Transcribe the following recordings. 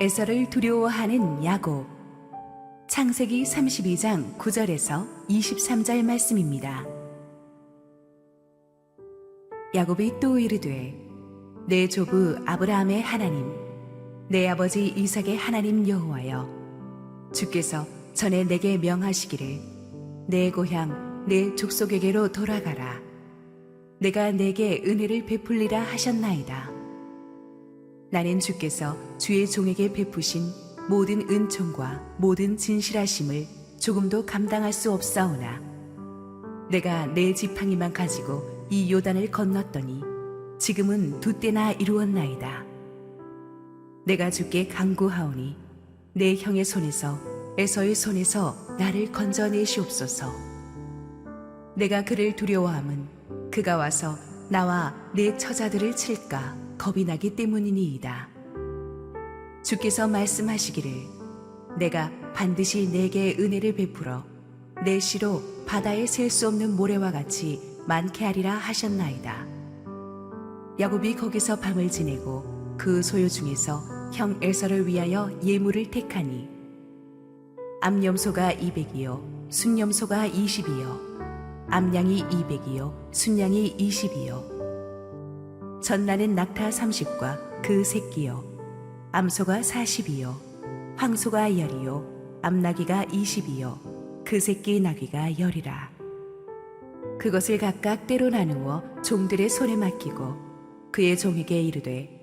에서를 두려워하는 야곱. 창세기 32장 9절에서 23절 말씀입니다. 야곱이 또 이르되 내 조부 아브라함의 하나님, 내 아버지 이삭의 하나님 여호와여, 주께서 전에 내게 명하시기를 내 고향 내 족속에게로 돌아가라. 내가 내게 은혜를 베풀리라 하셨나이다. 나는 주께서 주의 종에게 베푸신 모든 은총과 모든 진실하심을 조금도 감당할 수 없사오나 내가 내 지팡이만 가지고 이 요단을 건넜더니 지금은 두 때나 이루었나이다. 내가 주께 간구하오니 내 형의 손에서 에서의 손에서 나를 건져내시옵소서. 내가 그를 두려워함은 그가 와서 나와 내 처자들을 칠까 겁이 나기 때문이니이다. 주께서 말씀하시기를 내가 반드시 내게 은혜를 베풀어 내 씨로 바다에 셀 수 없는 모래와 같이 많게 하리라 하셨나이다. 야곱이 거기서 밤을 지내고 그 소유 중에서 형 에서를 위하여 예물을 택하니 암염소가 200이요 순염소가 20이요 암양이 200이요 순양이 20이요 전나는 낙타 30과 그 새끼요 암소가 40이요 황소가 10이요 암나귀가 20이요 그 새끼 나귀가 10이라. 그것을 각각 때로 나누어 종들의 손에 맡기고 그의 종에게 이르되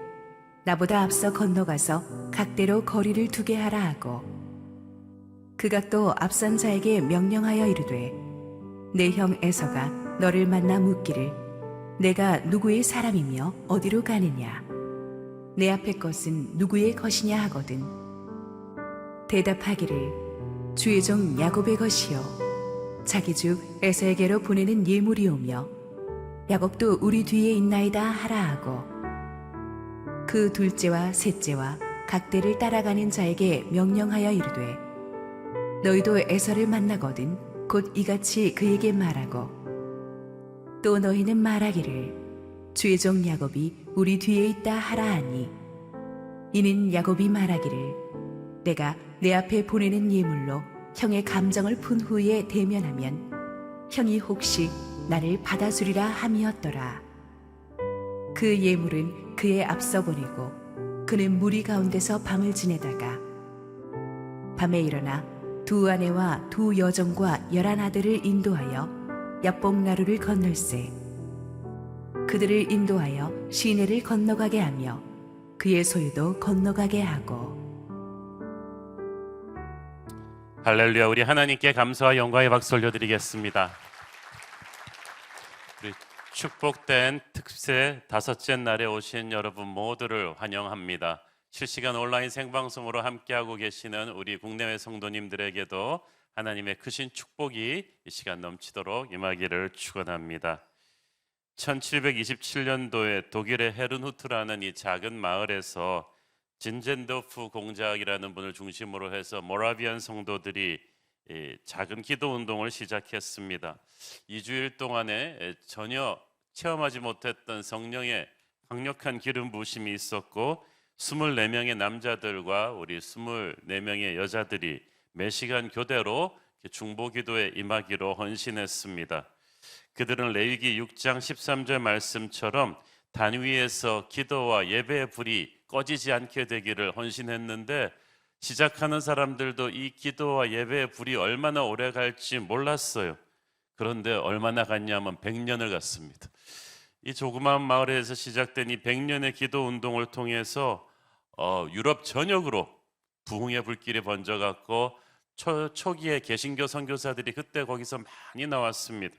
나보다 앞서 건너가서 각대로 거리를 두게 하라 하고 그가 또 앞선 자에게 명령하여 이르되 내 형 에서가 너를 만나 묻기를 내가 누구의 사람이며 어디로 가느냐? 내 앞의 것은 누구의 것이냐 하거든. 대답하기를 주의 종 야곱의 것이요 자기 주 에서에게로 보내는 예물이오며 야곱도 우리 뒤에 있나이다 하라 하고 그 둘째와 셋째와 각대를 따라가는 자에게 명령하여 이르되 너희도 에서를 만나거든 곧 이같이 그에게 말하고 또 너희는 말하기를 주의 종 야곱이 우리 뒤에 있다 하라 하니 이는 야곱이 말하기를 내가 내 앞에 보내는 예물로 형의 감정을 푼 후에 대면하면 형이 혹시 나를 받아주리라 함이었더라. 그 예물은 그의 앞서 보내고 그는 무리 가운데서 밤을 지내다가 밤에 일어나 두 아내와 두 여종과 11아들을 인도하여 야복나루를 건널세 그들을 인도하여 시내를 건너가게 하며 그의 소유도 건너가게 하고. 할렐루야. 우리 하나님께 감사와 영광의 박수 올려드리겠습니다. 우리 축복된 특세 다섯째 날에 오신 여러분 모두를 환영합니다. 실시간 온라인 생방송으로 함께하고 계시는 우리 국내외 성도님들에게도 하나님의 크신 축복이 이 시간 넘치도록 임하기를 축원합니다. 1727년도에 독일의 헤른후트라는 이 작은 마을에서 진젠더프 공작이라는 분을 중심으로 해서 모라비안 성도들이 작은 기도 운동을 시작했습니다. 2주일 동안에 전혀 체험하지 못했던 성령의 강력한 기름 부으심이 있었고 24명의 남자들과 우리 24명의 여자들이 매시간 교대로 중보 기도에 임하기로 헌신했습니다. 그들은 레위기 6장 13절 말씀처럼 단 위에서 기도와 예배의 불이 꺼지지 않게 되기를 헌신했는데 시작하는 사람들도 이 기도와 예배의 불이 얼마나 오래 갈지 몰랐어요. 그런데 얼마나 갔냐면 100년을 갔습니다. 이 조그마한 마을에서 시작된 이 100년의 기도 운동을 통해서 유럽 전역으로 부흥의 불길이 번져갔고 초기에 개신교 선교사들이 그때 거기서 많이 나왔습니다.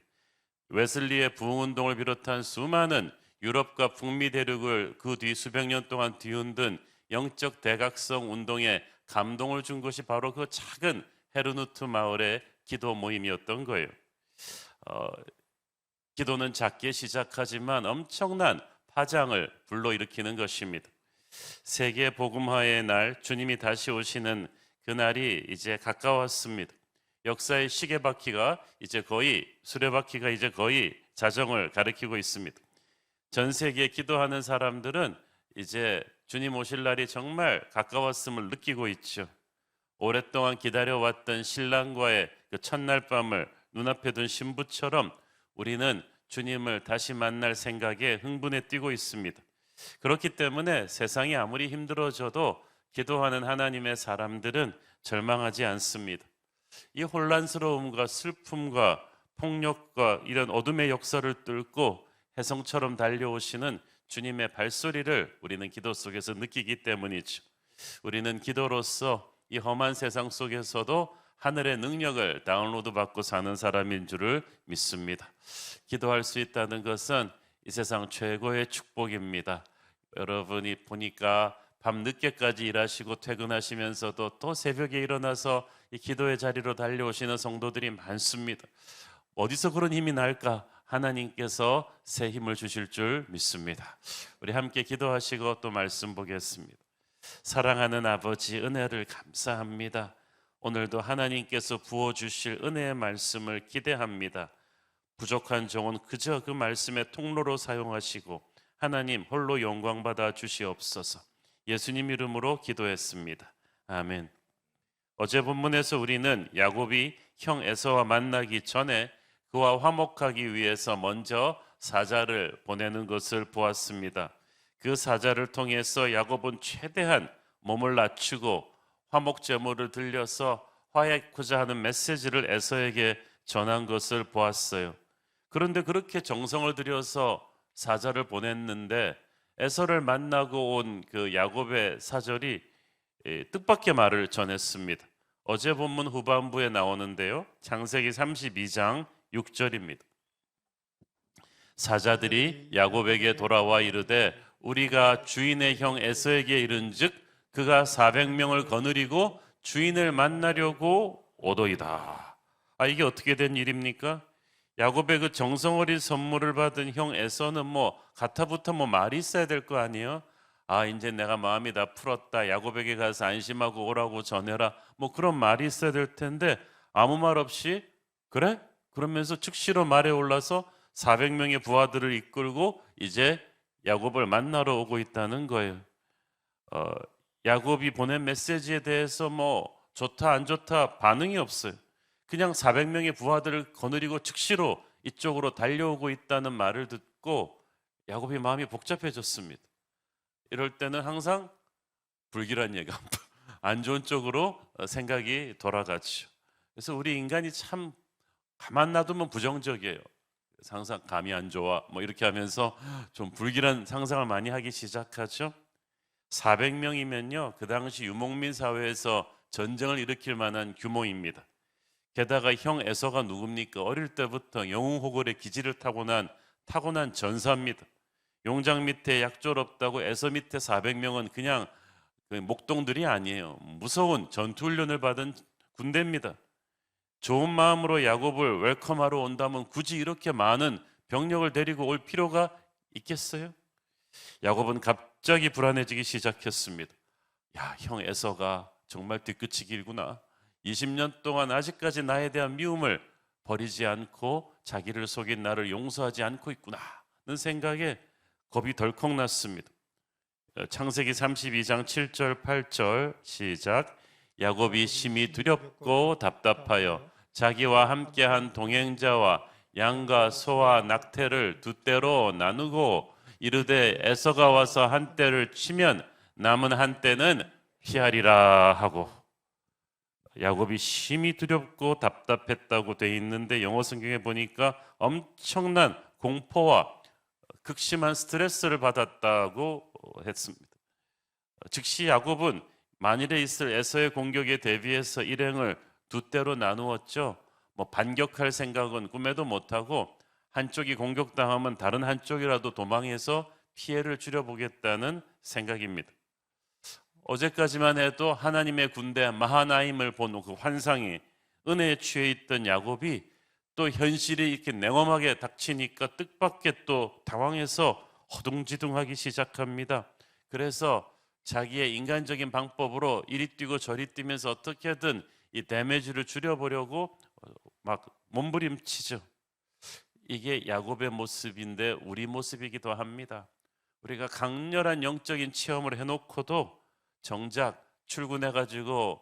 웨슬리의 부흥운동을 비롯한 수많은 유럽과 북미 대륙을 그 뒤 수백 년 동안 뒤흔든 영적 대각성 운동에 감동을 준 것이 바로 그 작은 헤르누트 마을의 기도 모임이었던 거예요. 기도는 작게 시작하지만 엄청난 파장을 불러일으키는 것입니다. 세계 복음화의 날, 주님이 다시 오시는 그날이 이제 가까웠습니다. 역사의 시계바퀴가 이제 거의 수레바퀴가 이제 거의 자정을 가리키고 있습니다. 전 세계에 기도하는 사람들은 이제 주님 오실 날이 정말 가까웠음을 느끼고 있죠. 오랫동안 기다려왔던 신랑과의 그 첫날 밤을 눈앞에 둔 신부처럼 우리는 주님을 다시 만날 생각에 흥분에 뛰고 있습니다. 그렇기 때문에 세상이 아무리 힘들어져도 기도하는 하나님의 사람들은 절망하지 않습니다. 이 혼란스러움과 슬픔과 폭력과 이런 어둠의 역사를 뚫고 혜성처럼 달려오시는 주님의 발소리를 우리는 기도 속에서 느끼기 때문이죠. 우리는 기도로서 이 험한 세상 속에서도 하늘의 능력을 다운로드 받고 사는 사람인 줄을 믿습니다. 기도할 수 있다는 것은 이 세상 최고의 축복입니다. 여러분이 보니까 밤 늦게까지 일하시고 퇴근하시면서도 또 새벽에 일어나서 이 기도의 자리로 달려오시는 성도들이 많습니다. 어디서 그런 힘이 날까? 하나님께서 새 힘을 주실 줄 믿습니다. 우리 함께 기도하시고 또 말씀 보겠습니다. 사랑하는 아버지, 은혜를 감사합니다. 오늘도 하나님께서 부어주실 은혜의 말씀을 기대합니다. 부족한 종은 그저 그 말씀의 통로로 사용하시고 하나님 홀로 영광받아 주시옵소서. 예수님 이름으로 기도했습니다. 아멘. 어제 본문에서 우리는 야곱이 형 에서와 만나기 전에 그와 화목하기 위해서 먼저 사자를 보내는 것을 보았습니다. 그 사자를 통해서 야곱은 최대한 몸을 낮추고 화목 제물을 들려서 화해하고자 하는 메시지를 에서에게 전한 것을 보았어요. 그런데 그렇게 정성을 들여서 사자를 보냈는데 에서를 만나고 온 그 야곱의 사절이 뜻밖의 말을 전했습니다. 어제 본문 후반부에 나오는데요. 창세기 32장 6절입니다. 사자들이 야곱에게 돌아와 이르되 우리가 주인의 형 에서에게 이른즉 그가 400명을 거느리고 주인을 만나려고 오도이다. 이게 어떻게 된 일입니까? 야곱의 그 정성 어린 선물을 받은 형 에서는 가타부터 말이 있어야 될 거 아니에요? 이제 내가 마음이 다 풀었다. 야곱에게 가서 안심하고 오라고 전해라. 그런 말이 있어야 될 텐데 아무 말 없이 그래? 그러면서 즉시로 말에 올라서 400명의 부하들을 이끌고 이제 야곱을 만나러 오고 있다는 거예요. 야곱이 보낸 메시지에 대해서 좋다 안 좋다 반응이 없어요. 그냥 400명의 부하들을 거느리고 즉시로 이쪽으로 달려오고 있다는 말을 듣고 야곱이 마음이 복잡해졌습니다. 이럴 때는 항상 불길한 예감, 안 좋은 쪽으로 생각이 돌아가죠. 그래서 우리 인간이 참 가만 놔두면 부정적이에요. 항상 감이 안 좋아 이렇게 하면서 좀 불길한 상상을 많이 하기 시작하죠. 400명이면요 그 당시 유목민 사회에서 전쟁을 일으킬 만한 규모입니다. 게다가 형 에서가 누굽니까? 어릴 때부터 영웅호걸의 기질을 타고난 전사입니다. 용장 밑에 약졸 없다고 에서 밑에 400명은 그냥 목동들이 아니에요. 무서운 전투훈련을 받은 군대입니다. 좋은 마음으로 야곱을 웰컴하러 온다면 굳이 이렇게 많은 병력을 데리고 올 필요가 있겠어요? 야곱은 갑자기 불안해지기 시작했습니다. 형 에서가 정말 뒤끝이 길구나. 20년 동안 아직까지 나에 대한 미움을 버리지 않고 자기를 속인 나를 용서하지 않고 있구나는 생각에 겁이 덜컥 났습니다. 창세기 32장 7절 8절 시작. 야곱이 심히 두렵고 답답하여 자기와 함께한 동행자와 양과 소와 낙태를 두 떼로 나누고 이르되 에서가 와서 한 떼를 치면 남은 한 떼는 피하리라 하고. 야곱이 심히 두렵고 답답했다고 돼 있는데 영어 성경에 보니까 엄청난 공포와 극심한 스트레스를 받았다고 했습니다. 즉시 야곱은 만일에 있을 에서의 공격에 대비해서 일행을 두 떼로 나누었죠. 반격할 생각은 꿈에도 못하고 한쪽이 공격당하면 다른 한쪽이라도 도망해서 피해를 줄여보겠다는 생각입니다. 어제까지만 해도 하나님의 군대 마하나임을 본 그 환상이 은혜에 취해 있던 야곱이 또 현실이 이렇게 냉엄하게 닥치니까 뜻밖의 또 당황해서 허둥지둥하기 시작합니다. 그래서 자기의 인간적인 방법으로 이리 뛰고 저리 뛰면서 어떻게든 이 데미지를 줄여보려고 막 몸부림치죠. 이게 야곱의 모습인데 우리 모습이기도 합니다. 우리가 강렬한 영적인 체험을 해놓고도 정작 출근해가지고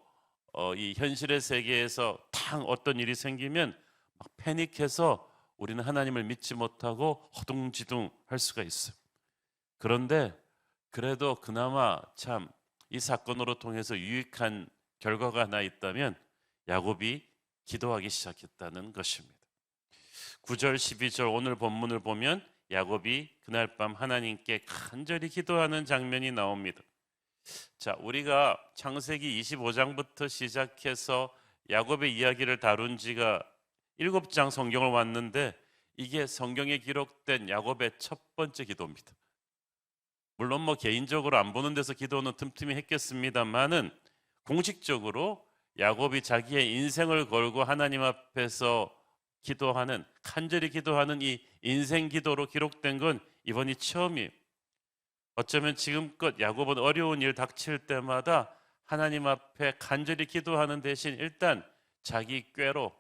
이 현실의 세계에서 탕 어떤 일이 생기면 막 패닉해서 우리는 하나님을 믿지 못하고 허둥지둥 할 수가 있어요. 그런데 그래도 그나마 참 이 사건으로 통해서 유익한 결과가 하나 있다면 야곱이 기도하기 시작했다는 것입니다. 9절 12절 오늘 본문을 보면 야곱이 그날 밤 하나님께 간절히 기도하는 장면이 나옵니다. 자, 우리가 창세기 25장부터 시작해서 야곱의 이야기를 다룬 지가 7장 성경을 왔는데 이게 성경에 기록된 야곱의 첫 번째 기도입니다. 물론 뭐 개인적으로 안 보는 데서 기도는 틈틈이 했겠습니다만은 공식적으로 야곱이 자기의 인생을 걸고 하나님 앞에서 기도하는, 간절히 기도하는 이 인생 기도로 기록된 건 이번이 처음이에요. 어쩌면 지금껏 야곱은 어려운 일 닥칠 때마다 하나님 앞에 간절히 기도하는 대신 일단 자기 꾀로,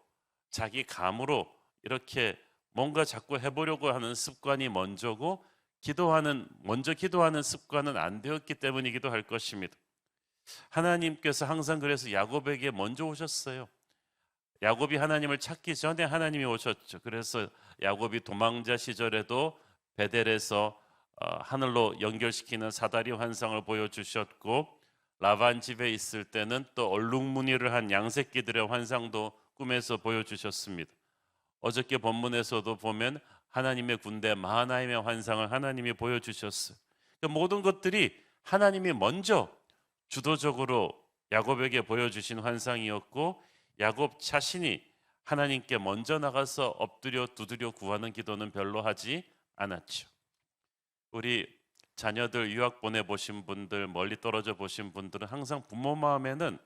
자기 감으로 이렇게 뭔가 자꾸 해보려고 하는 습관이 먼저고 먼저 기도하는 습관은 안 되었기 때문이기도 할 것입니다. 하나님께서 항상 그래서 야곱에게 먼저 오셨어요. 야곱이 하나님을 찾기 전에 하나님이 오셨죠. 그래서 야곱이 도망자 시절에도 베델에서 하늘로 연결시키는 사다리 환상을 보여주셨고 라반 집에 있을 때는 또 얼룩무늬를 한 양새끼들의 환상도 꿈에서 보여주셨습니다. 어저께 본문에서도 보면 하나님의 군대 마하나임의 환상을 하나님이 보여주셨어요. 그러니까 모든 것들이 하나님이 먼저 주도적으로 야곱에게 보여주신 환상이었고 야곱 자신이 하나님께 먼저 나가서 엎드려 두드려 구하는 기도는 별로 하지 않았죠. 우리 자녀들 유학 보내보신 분들, 멀리 떨어져 보신 분들은 항상 부모 마음에는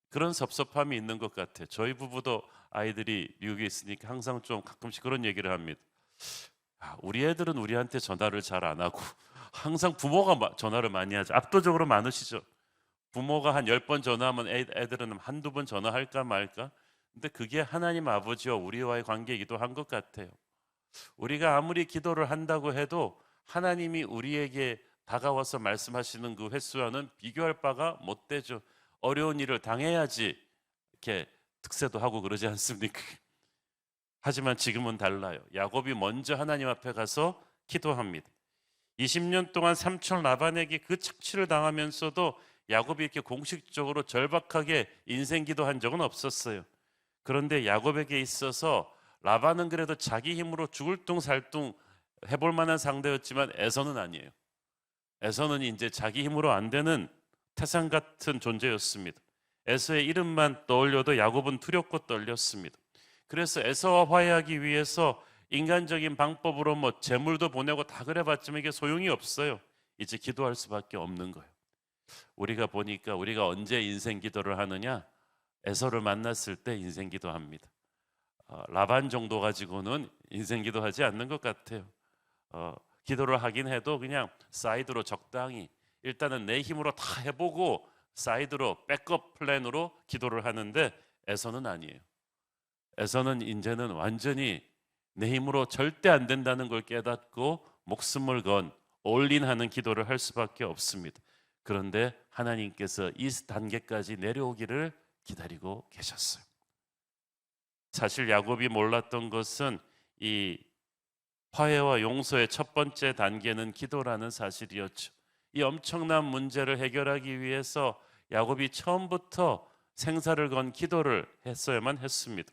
그런 섭섭함이 있는 것 같아요. 저희 부부도 아이들이 미국에 있으니까 항상 좀 가끔씩 그런 얘기를 합니다. 우리 애들은 우리한테 전화를 잘 안 하고 항상 부모가 전화를 많이 하죠. 압도적으로 많으시죠. 부모가 한 10번 전화하면 애들은 한두 번 전화할까 말까. 근데 그게 하나님 아버지와 우리와의 관계이기도 한 것 같아요. 우리가 아무리 기도를 한다고 해도 하나님이 우리에게 다가와서 말씀하시는 그 횟수와는 비교할 바가 못 되죠. 어려운 일을 당해야지 이렇게 득세도 하고 그러지 않습니까? 하지만 지금은 달라요. 야곱이 먼저 하나님 앞에 가서 기도합니다. 20년 동안 삼촌 라반에게 그 착취를 당하면서도 야곱이 이렇게 공식적으로 절박하게 인생 기도한 적은 없었어요. 그런데 야곱에게 있어서 라반은 그래도 자기 힘으로 죽을 둥 살 둥 해볼 만한 상대였지만 에서는 아니에요. 에서는 이제 자기 힘으로 안 되는 태산 같은 존재였습니다. 에서의 이름만 떠올려도 야곱은 두렵고 떨렸습니다. 그래서 에서와 화해하기 위해서 인간적인 방법으로 뭐 재물도 보내고 다 그래봤지만 이게 소용이 없어요. 이제 기도할 수밖에 없는 거예요. 우리가 보니까 우리가 언제 인생 기도를 하느냐? 에서를 만났을 때 인생 기도합니다. 라반 정도 가지고는 인생 기도하지 않는 것 같아요. 기도를 하긴 해도 그냥 사이드로 적당히 일단은 내 힘으로 다 해보고 사이드로 백업 플랜으로 기도를 하는데 에서는 아니에요. 에서는 이제는 완전히 내 힘으로 절대 안 된다는 걸 깨닫고 목숨을 건 올인하는 기도를 할 수밖에 없습니다. 그런데 하나님께서 이 단계까지 내려오기를 기다리고 계셨어요. 사실 야곱이 몰랐던 것은 이 화해와 용서의 첫 번째 단계는 기도라는 사실이었죠. 이 엄청난 문제를 해결하기 위해서 야곱이 처음부터 생사를 건 기도를 했어야만 했습니다.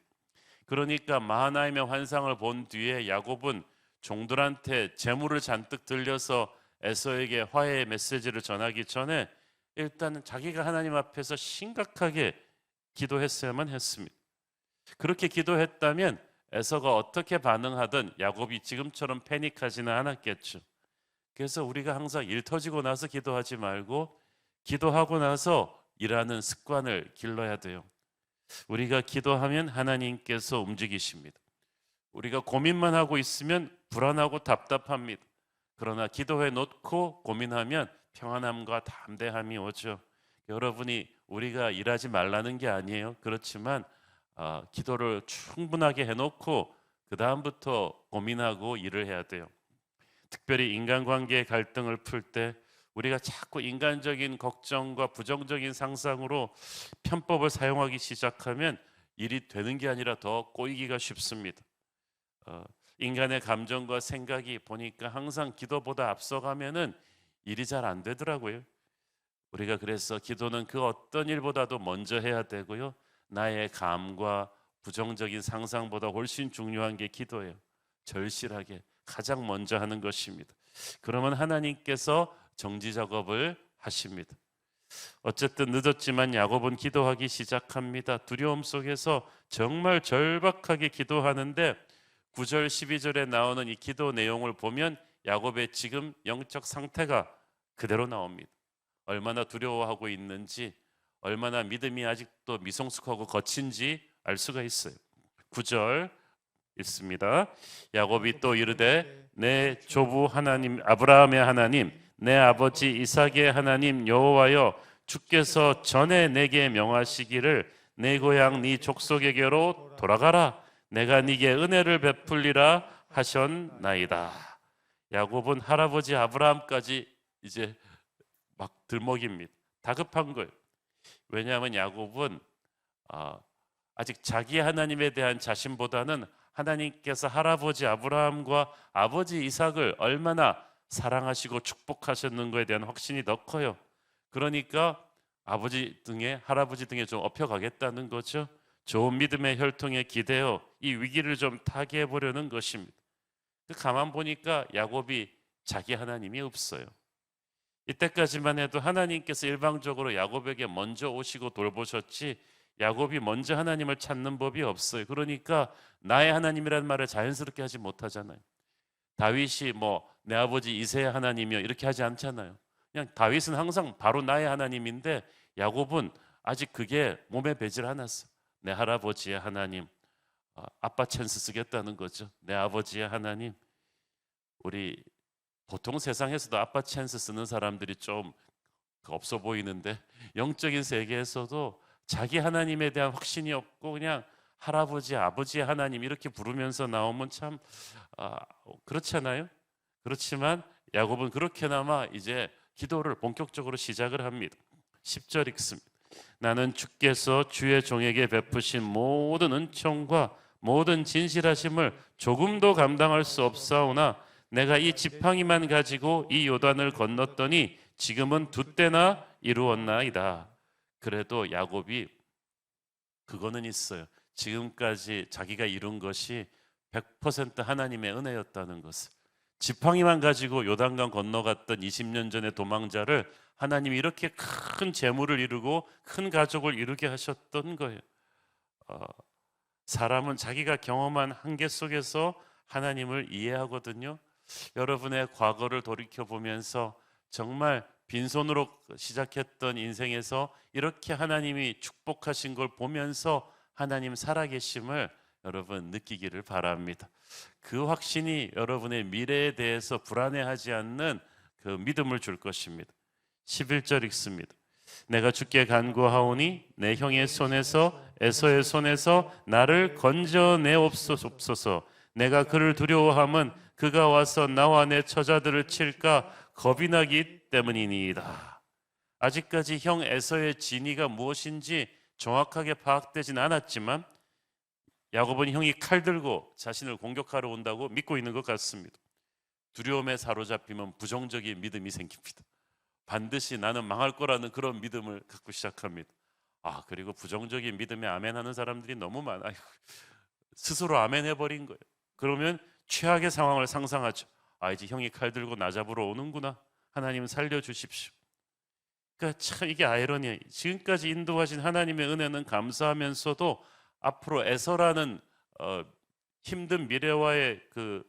그러니까 마하나임의 환상을 본 뒤에 야곱은 종들한테 재물을 잔뜩 들려서 에서에게 화해의 메시지를 전하기 전에 일단은 자기가 하나님 앞에서 심각하게 기도했어야만 했습니다. 그렇게 기도했다면 에서가 어떻게 반응하든 야곱이 지금처럼 패닉하지는 않았겠죠. 그래서 우리가 항상 일 터지고 나서 기도하지 말고 기도하고 나서 일하는 습관을 길러야 돼요. 우리가 기도하면 하나님께서 움직이십니다. 우리가 고민만 하고 있으면 불안하고 답답합니다. 그러나 기도해 놓고 고민하면 평안함과 담대함이 오죠. 여러분이 우리가 일하지 말라는 게 아니에요. 그렇지만 기도를 충분하게 해놓고 그 다음부터 고민하고 일을 해야 돼요. 특별히 인간관계의 갈등을 풀 때 우리가 자꾸 인간적인 걱정과 부정적인 상상으로 편법을 사용하기 시작하면 일이 되는 게 아니라 더 꼬이기가 쉽습니다. 인간의 감정과 생각이 보니까 항상 기도보다 앞서가면은 일이 잘 안 되더라고요. 우리가 그래서 기도는 그 어떤 일보다도 먼저 해야 되고요. 나의 감과 부정적인 상상보다 훨씬 중요한 게 기도예요. 절실하게 가장 먼저 하는 것입니다. 그러면 하나님께서 정지 작업을 하십니다. 어쨌든 늦었지만 야곱은 기도하기 시작합니다. 두려움 속에서 정말 절박하게 기도하는데 9절 12절에 나오는 이 기도 내용을 보면 야곱의 지금 영적 상태가 그대로 나옵니다. 얼마나 두려워하고 있는지, 얼마나 믿음이 아직도 미성숙하고 거친지 알 수가 있어요. 9절 읽습니다. 야곱이 또 이르되 내 조부 하나님 아브라함의 하나님 내 아버지 이삭의 하나님 여호와여 주께서 전에 내게 명하시기를 내 고향 네 족속에게로 돌아가라 내가 네게 은혜를 베풀리라 하셨나이다. 야곱은 할아버지 아브라함까지 이제 막 들먹입니다. 다급한 거예요. 왜냐하면 야곱은 아직 자기 하나님에 대한 자신보다는 하나님께서 할아버지 아브라함과 아버지 이삭을 얼마나 사랑하시고 축복하셨는 것에 대한 확신이 더 커요. 그러니까 아버지 등에 할아버지 등에 좀 업혀가겠다는 거죠. 좋은 믿음의 혈통에 기대어 이 위기를 좀 타개해 보려는 것입니다. 가만 보니까 야곱이 자기 하나님이 없어요. 이때까지만 해도 하나님께서 일방적으로 야곱에게 먼저 오시고 돌보셨지 야곱이 먼저 하나님을 찾는 법이 없어요. 그러니까 나의 하나님이라는 말을 자연스럽게 하지 못하잖아요. 다윗이 내 아버지 이새의 하나님이요 이렇게 하지 않잖아요. 그냥 다윗은 항상 바로 나의 하나님인데 야곱은 아직 그게 몸에 배질 않았어. 내 할아버지의 하나님, 아빠 찬스 쓰겠다는 거죠. 내 아버지의 하나님. 우리 보통 세상에서도 아빠 찬스 쓰는 사람들이 좀 없어 보이는데 영적인 세계에서도 자기 하나님에 대한 확신이 없고 그냥 할아버지, 아버지의 하나님 이렇게 부르면서 나오면 참 그렇잖아요. 그렇지만 야곱은 그렇게나마 이제 기도를 본격적으로 시작을 합니다. 10절 읽습니다. 나는 주께서 주의 종에게 베푸신 모든 은총과 모든 진실하심을 조금도 감당할 수 없사오나 내가 이 지팡이만 가지고 이 요단을 건넜더니 지금은 두 때나 이루었나이다. 그래도 야곱이 그거는 있어요. 지금까지 자기가 이룬 것이 100% 하나님의 은혜였다는 것을. 지팡이만 가지고 요단강 건너갔던 20년 전의 도망자를 하나님이 이렇게 큰 재물을 이루고 큰 가족을 이루게 하셨던 거예요. 사람은 자기가 경험한 한계 속에서 하나님을 이해하거든요. 여러분의 과거를 돌이켜보면서 정말 빈손으로 시작했던 인생에서 이렇게 하나님이 축복하신 걸 보면서 하나님 살아계심을 여러분 느끼기를 바랍니다. 그 확신이 여러분의 미래에 대해서 불안해하지 않는 그 믿음을 줄 것입니다. 11절 읽습니다. 내가 주께 간구하오니 내 형의 손에서 에서의 손에서 나를 건져내옵소서. 내가 그를 두려워함은 그가 와서 나와 내 처자들을 칠까 겁이 나기 때문이니이다. 아직까지 형 에서의 진위가 무엇인지 정확하게 파악되진 않았지만 야곱은 형이 칼 들고 자신을 공격하러 온다고 믿고 있는 것 같습니다. 두려움에 사로잡히면 부정적인 믿음이 생깁니다. 반드시 나는 망할 거라는 그런 믿음을 갖고 시작합니다. 그리고 부정적인 믿음에 아멘하는 사람들이 너무 많아요. 스스로 아멘 해버린 거예요. 그러면 최악의 상황을 상상하죠. 이제 형이 칼 들고 나 잡으러 오는구나. 하나님 살려주십시오. 그러니까 참 이게 아이러니해요. 지금까지 인도하신 하나님의 은혜는 감사하면서도 앞으로 에서라는 힘든 미래와의 그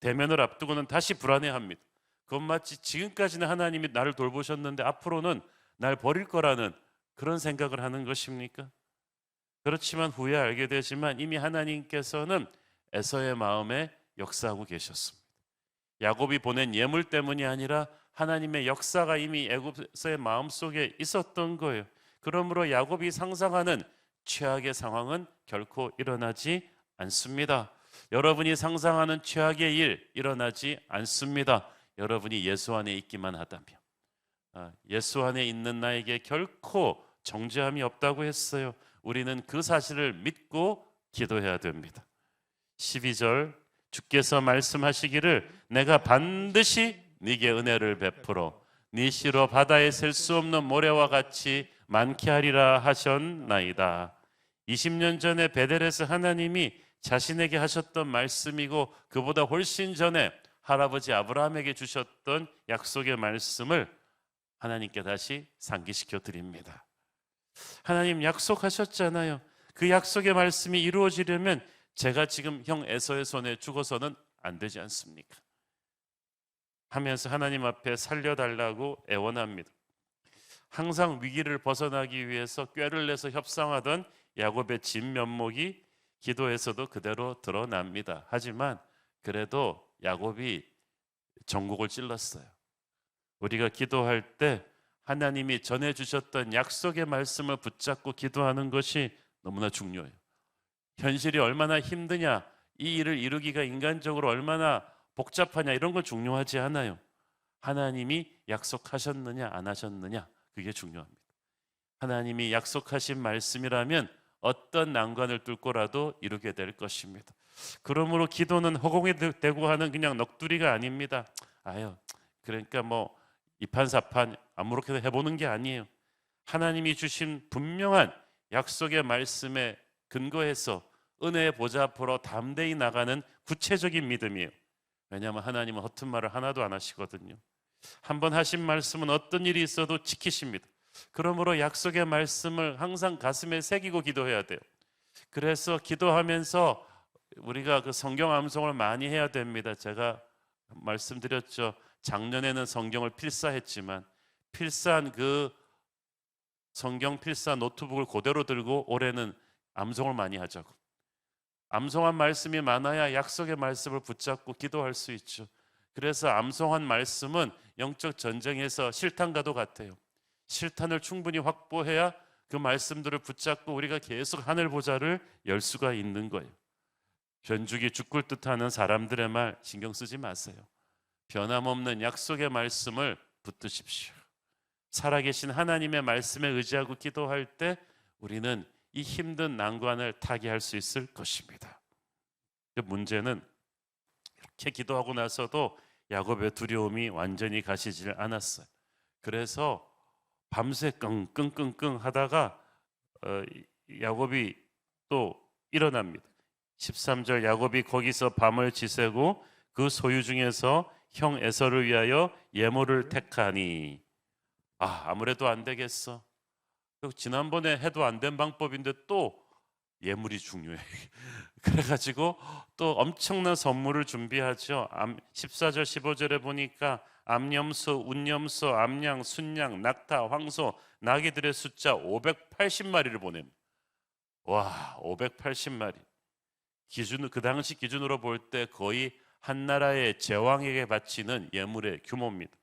대면을 앞두고는 다시 불안해합니다. 그건 마치 지금까지는 하나님이 나를 돌보셨는데 앞으로는 날 버릴 거라는 그런 생각을 하는 것입니까? 그렇지만 후에 알게 되지만 이미 하나님께서는 에서의 마음에 역사하고 계셨습니다. 야곱이 보낸 예물 때문이 아니라 하나님의 역사가 이미 애굽에서의 마음속에 있었던 거예요. 그러므로 야곱이 상상하는 최악의 상황은 결코 일어나지 않습니다. 여러분이 상상하는 최악의 일 일어나지 않습니다. 여러분이 예수 안에 있기만 하다면. 예수 안에 있는 나에게 결코 정죄함이 없다고 했어요. 우리는 그 사실을 믿고 기도해야 됩니다. 12절, 주께서 말씀하시기를 내가 반드시 네게 은혜를 베풀어 네 씨로 바다에 셀 수 없는 모래와 같이 많게 하리라 하셨나이다. 20년 전에 베델에서 하나님이 자신에게 하셨던 말씀이고, 그보다 훨씬 전에 할아버지 아브라함에게 주셨던 약속의 말씀을 하나님께 다시 상기시켜 드립니다. 하나님 약속하셨잖아요. 그 약속의 말씀이 이루어지려면 제가 지금 형 에서의 손에 죽어서는 안 되지 않습니까? 하면서 하나님 앞에 살려달라고 애원합니다. 항상 위기를 벗어나기 위해서 꾀를 내서 협상하던 야곱의 진면목이 기도에서도 그대로 드러납니다. 하지만 그래도 야곱이 전곡을 찔렀어요. 우리가 기도할 때 하나님이 전해주셨던 약속의 말씀을 붙잡고 기도하는 것이 너무나 중요해요. 현실이 얼마나 힘드냐, 이 일을 이루기가 인간적으로 얼마나 복잡하냐, 이런 건 중요하지 않아요. 하나님이 약속하셨느냐 안 하셨느냐, 그게 중요합니다. 하나님이 약속하신 말씀이라면 어떤 난관을 뚫고라도 이루게 될 것입니다. 그러므로 기도는 허공에 대고 하는 그냥 넋두리가 아닙니다. 그러니까 뭐 이판사판 아무렇게나 해보는 게 아니에요. 하나님이 주신 분명한 약속의 말씀에 근거해서 은혜의 보좌 앞으로 담대히 나가는 구체적인 믿음이에요. 왜냐하면 하나님은 허튼 말을 하나도 안 하시거든요. 한번 하신 말씀은 어떤 일이 있어도 지키십니다. 그러므로 약속의 말씀을 항상 가슴에 새기고 기도해야 돼요. 그래서 기도하면서 우리가 그 성경 암송을 많이 해야 됩니다. 제가 말씀드렸죠. 작년에는 성경을 필사했지만 필사한 그 성경 필사 노트북을 그대로 들고 올해는 암송을 많이 하자고. 암송한 말씀이 많아야 약속의 말씀을 붙잡고 기도할 수 있죠. 그래서 암송한 말씀은 영적 전쟁에서 실탄과도 같아요. 실탄을 충분히 확보해야 그 말씀들을 붙잡고 우리가 계속 하늘 보좌를 열 수가 있는 거예요. 변죽이 죽을 듯하는 사람들의 말 신경 쓰지 마세요. 변함없는 약속의 말씀을 붙드십시오. 살아계신 하나님의 말씀에 의지하고 기도할 때 우리는 이 힘든 난관을 타개할 수 있을 것입니다. 문제는 이렇게 기도하고 나서도 야곱의 두려움이 완전히 가시질 않았어요. 그래서 밤새 끙끙끙끙 하다가 야곱이 또 일어납니다. 13절, 야곱이 거기서 밤을 지새고 그 소유 중에서 형 에서를 위하여 예물을 택하니, 아무래도 안 되겠어. 지난번에 해도 안 된 방법인데 또 예물이 중요해. 그래가지고 또 엄청난 선물을 준비하죠. 14절 15절에 보니까 암염소, 운염소, 암양, 순양, 낙타, 황소, 나귀들의 숫자 580마리를 보냅니다. 와, 580마리. 그 당시 기준으로 볼 때 거의 한 나라의 제왕에게 바치는 예물의 규모입니다.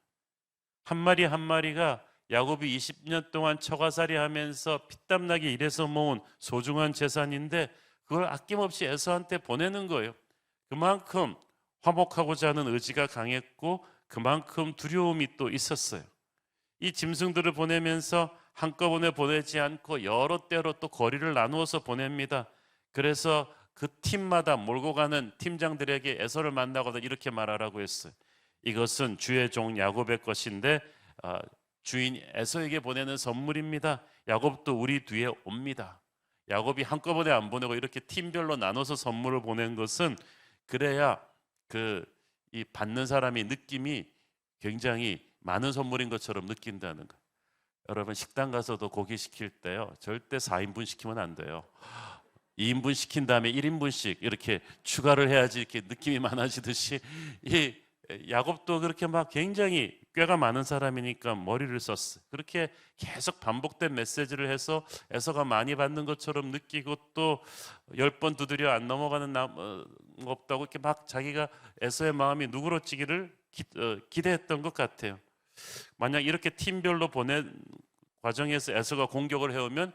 한 마리 한 마리가 야곱이 20년 동안 처가살이 하면서 피땀나게 일해서 모은 소중한 재산인데 그걸 아낌없이 에서한테 보내는 거예요. 그만큼 화목하고자 하는 의지가 강했고 그만큼 두려움이 또 있었어요. 이 짐승들을 보내면서 한꺼번에 보내지 않고 여러 때로 또 거리를 나누어서 보냅니다. 그래서 그 팀마다 몰고 가는 팀장들에게 에서를 만나거나 이렇게 말하라고 했어요. 이것은 주의 종 야곱의 것인데 주인 에서에게 보내는 선물입니다. 야곱도 우리 뒤에 옵니다. 야곱이 한꺼번에 안 보내고 이렇게 팀별로 나눠서 선물을 보낸 것은 그래야 이 받는 사람이 느낌이 굉장히 많은 선물인 것처럼 느낀다는 거예요. 여러분 식당 가서도 고기 시킬 때요, 절대 4인분 시키면 안 돼요. 2인분 시킨 다음에 1인분씩 이렇게 추가를 해야지 이렇게 느낌이 많아지듯이 이 야곱도 그렇게 막 굉장히 꾀가 많은 사람이니까 머리를 썼어요. 그렇게 계속 반복된 메시지를 해서 에서가 많이 받는 것처럼 느끼고 또 10번 두드려 안 넘어가는 없다고 이렇게 막 자기가 에서의 마음이 누그러지기를 기대했던 것 같아요. 만약 이렇게 팀별로 보낸 과정에서 에서가 공격을 해오면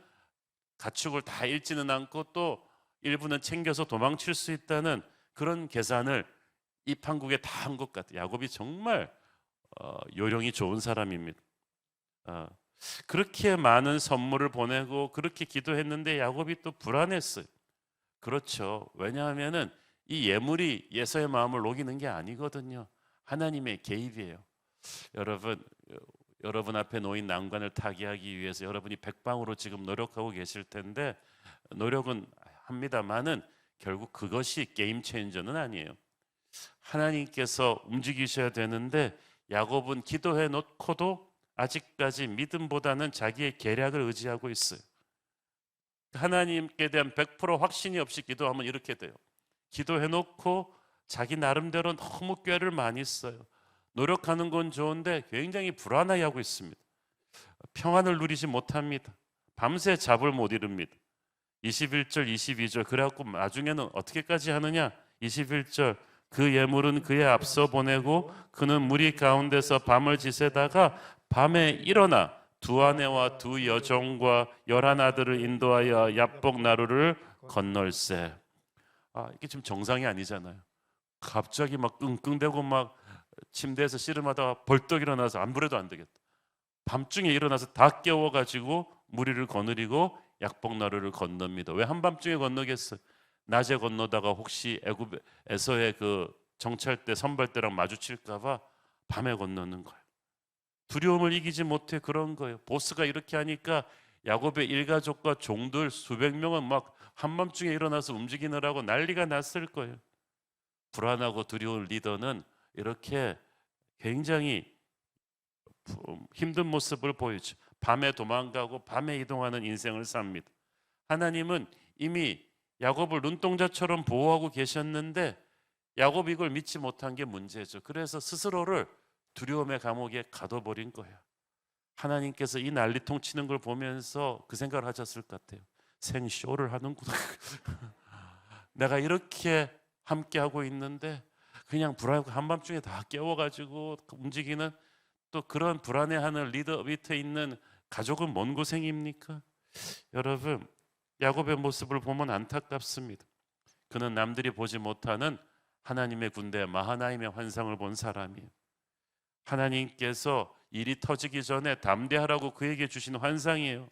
가축을 다 잃지는 않고 또 일부는 챙겨서 도망칠 수 있다는 그런 계산을 이 판국에 다 한 것 같아요. 야곱이 정말 요령이 좋은 사람입니다. 그렇게 많은 선물을 보내고 그렇게 기도했는데 야곱이 또 불안했어요. 그렇죠. 왜냐하면은 이 예물이 에서의 마음을 녹이는 게 아니거든요. 하나님의 개입이에요. 여러분, 여러분 앞에 놓인 난관을 타개하기 위해서 여러분이 백방으로 지금 노력하고 계실 텐데, 노력은 합니다만은 결국 그것이 게임 체인저는 아니에요. 하나님께서 움직이셔야 되는데 야곱은 기도해 놓고도 아직까지 믿음보다는 자기의 계략을 의지하고 있어요. 하나님께 대한 100% 확신이 없이 기도하면 이렇게 돼요. 기도해 놓고 자기 나름대로 너무 꾀를 많이 써요. 노력하는 건 좋은데 굉장히 불안하게 하고 있습니다. 평안을 누리지 못합니다. 밤새 잠을 못 이룹니다. 21절 22절 그래갖고 나중에는 어떻게까지 하느냐. 21절 그 예물은 그의 앞서 보내고 그는 무리 가운데서 밤을 지새다가 밤에 일어나 두 아내와 두 여종과 11 아들을 인도하여 야복 나루를 건널세. 이게 지금 정상이 아니잖아요. 갑자기 막 끙끙대고 막 침대에서 씨름하다가 벌떡 일어나서 안 부려도 안 되겠다. 밤중에 일어나서 다 깨워가지고 무리를 거느리고 약복나루를 건넙니다. 왜 한밤중에 건너겠어요? 낮에 건너다가 혹시 애굽에서의 그 정찰대 선발대랑 마주칠까봐 밤에 건너는 거예요. 두려움을 이기지 못해 그런 거예요. 보스가 이렇게 하니까 야곱의 일가족과 종들 수백 명은 막 한밤중에 일어나서 움직이느라고 난리가 났을 거예요. 불안하고 두려운 리더는 이렇게 굉장히 힘든 모습을 보이죠. 밤에 도망가고 밤에 이동하는 인생을 삽니다. 하나님은 이미 야곱을 눈동자처럼 보호하고 계셨는데 야곱이 이걸 믿지 못한 게 문제죠. 그래서 스스로를 두려움의 감옥에 가둬버린 거예요. 하나님께서 이 난리통 치는 걸 보면서 그 생각을 하셨을 것 같아요. 생쇼를 하는구나. 내가 이렇게 함께하고 있는데 그냥 불안하고 한밤중에 다 깨워가지고 움직이는, 또 그런 불안해하는 리더 밑에 있는 가족은 뭔 고생입니까? 여러분, 야곱의 모습을 보면 안타깝습니다. 그는 남들이 보지 못하는 하나님의 군대 마하나임의 환상을 본 사람이에요. 하나님께서 일이 터지기 전에 담대하라고 그에게 주신 환상이에요.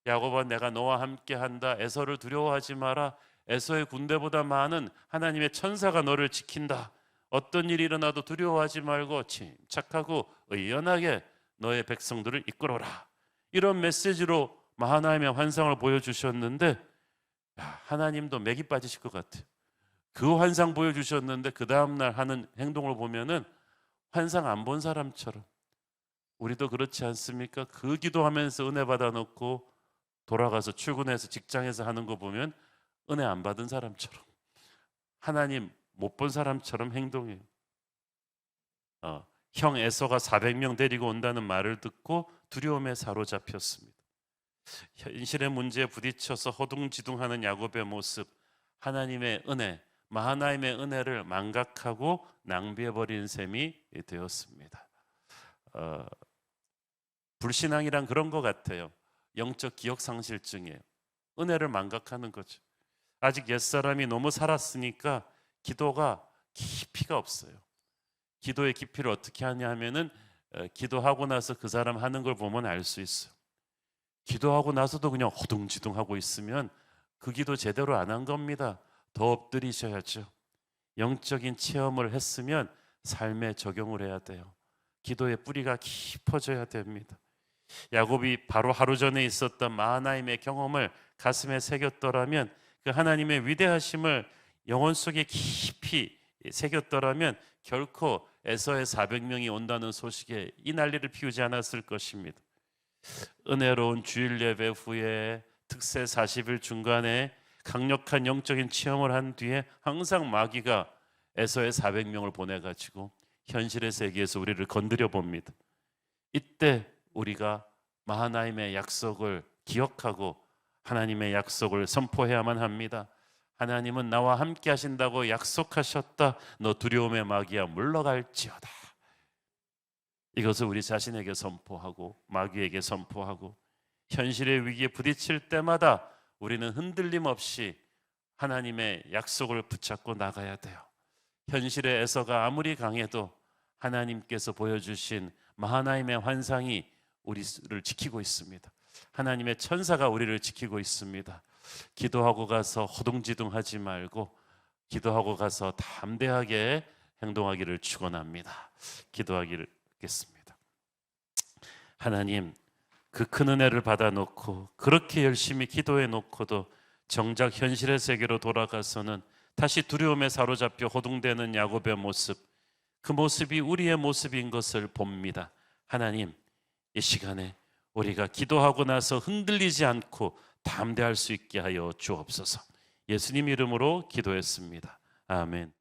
야곱아, 내가 너와 함께한다. 에서를 두려워하지 마라. 에서의 군대보다 많은 하나님의 천사가 너를 지킨다. 어떤 일이 일어나도 두려워하지 말고 침착하고 의연하게 너의 백성들을 이끌어라. 이런 메시지로 마하나임의 환상을 보여주셨는데, 하나님도 맥이 빠지실 것 같아요. 그 환상 보여주셨는데 그 다음날 하는 행동을 보면은 환상 안 본 사람처럼. 우리도 그렇지 않습니까? 그 기도하면서 은혜 받아놓고 돌아가서 출근해서 직장에서 하는 거 보면 은혜 안 받은 사람처럼, 하나님 못 본 사람처럼 행동해요. 형 에서가 400명 데리고 온다는 말을 듣고 두려움에 사로잡혔습니다. 현실의 문제에 부딪혀서 허둥지둥하는 야곱의 모습, 하나님의 은혜, 마하나임의 은혜를 망각하고 낭비해버린 셈이 되었습니다. 불신앙이란 그런 것 같아요. 영적 기억상실증이에요. 은혜를 망각하는 거죠. 아직 옛사람이 너무 살았으니까 기도가 깊이가 없어요. 기도의 깊이를 어떻게 하냐 하면은 기도하고 나서 그 사람 하는 걸 보면 알 수 있어요. 기도하고 나서도 그냥 허둥지둥하고 있으면 그 기도 제대로 안 한 겁니다. 더 엎드리셔야죠. 영적인 체험을 했으면 삶에 적용을 해야 돼요. 기도의 뿌리가 깊어져야 됩니다. 야곱이 바로 하루 전에 있었던 마하나임의 경험을 가슴에 새겼더라면, 그 하나님의 위대하심을 영혼 속에 깊이 새겼더라면 결코 에서의 400명이 온다는 소식에 이 난리를 피우지 않았을 것입니다. 은혜로운 주일 예배 후에 특세 40일 중간에 강력한 영적인 체험을 한 뒤에 항상 마귀가 에서의 400명을 보내가지고 현실의 세계에서 우리를 건드려 봅니다. 이때 우리가 마하나임의 약속을 기억하고 하나님의 약속을 선포해야만 합니다. 하나님은 나와 함께 하신다고 약속하셨다. 너 두려움의 마귀야 물러갈지어다. 이것을 우리 자신에게 선포하고 마귀에게 선포하고 현실의 위기에 부딪힐 때마다 우리는 흔들림 없이 하나님의 약속을 붙잡고 나가야 돼요. 현실의 애서가 아무리 강해도 하나님께서 보여주신 하나님의 환상이 우리를 지키고 있습니다. 하나님의 천사가 우리를 지키고 있습니다. 기도하고 가서 허둥지둥하지 말고 기도하고 가서 담대하게 행동하기를 축원합니다. 기도하겠습니다. 하나님, 그 큰 은혜를 받아놓고 그렇게 열심히 기도해 놓고도 정작 현실의 세계로 돌아가서는 다시 두려움에 사로잡혀 호둥대는 야곱의 모습, 그 모습이 우리의 모습인 것을 봅니다. 하나님, 이 시간에 우리가 기도하고 나서 흔들리지 않고 담대할 수 있게 하여 주옵소서. 예수님 이름으로 기도했습니다. 아멘.